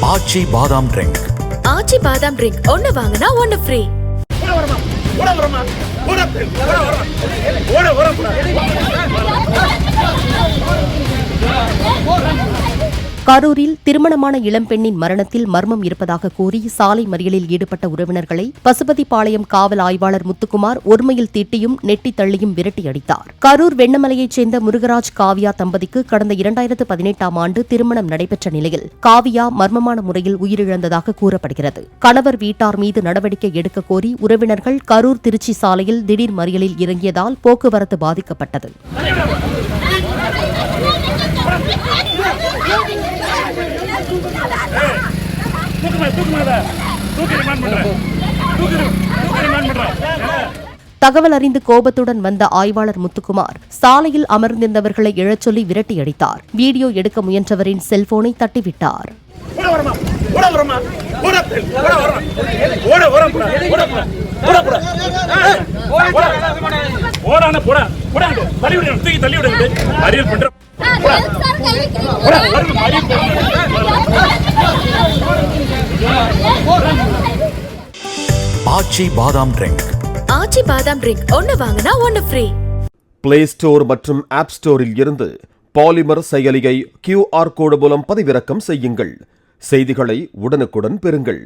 ஆச்சி பாதாம் ட்ரிங்க். ஆச்சி பாதாம் ட்ரிங்க் ஒன்னு வாங்கினா ஒன்னு ஃப்ரீ. கரூரில் திருமணமான இளம்பெண்ணின் மரணத்தில் மர்மம் இருப்பதாக கூறி சாலை மறியலில் ஈடுபட்ட உறவினர்களை பசுபதிபாளையம் காவல் ஆய்வாளர் முத்துக்குமார் ஒருமையில் திட்டியும் நெட்டி தள்ளியும் விரட்டி அடித்தார். கரூர் வெண்ணமலையைச் சேர்ந்த முருகராஜ் காவியா தம்பதிக்கு கடந்த 2018ஆம் ஆண்டு திருமணம் நடைபெற்ற நிலையில் காவியா மர்மமான முறையில் உயிரிழந்ததாக கூறப்படுகிறது. கணவர் வீட்டார் மீது நடவடிக்கை எடுக்க கோரி உறவினர்கள் கரூர் திருச்சி சாலையில் திடீர் மறியலில் இறங்கியதால் போக்குவரத்து பாதிக்கப்பட்டது. தகவல் அறிந்து கோபத்துடன் வந்த ஆய்வாளர் முத்துக்குமார் சாலையில் அமர்ந்திருந்தவர்களை எழச் சொல்லி விரட்டி அடித்தார். வீடியோ எடுக்க முயன்றவரின் செல்போனை தட்டிவிட்டார். ஆச்சி பாதாம் ட்ரிங்க். ஆச்சி பாதாம் ட்ரிங்க் ஒன்னு வாங்கினா ஒன்னு ஃப்ரீ. பிளே ஸ்டோர் மற்றும் ஆப் ஸ்டோரில் இருந்து பாலிமர் செயலியை QR கோடு மூலம் பதிவிறக்கம் செய்யுங்கள். செய்திகளை உடனுக்குடன் பெறுங்கள்.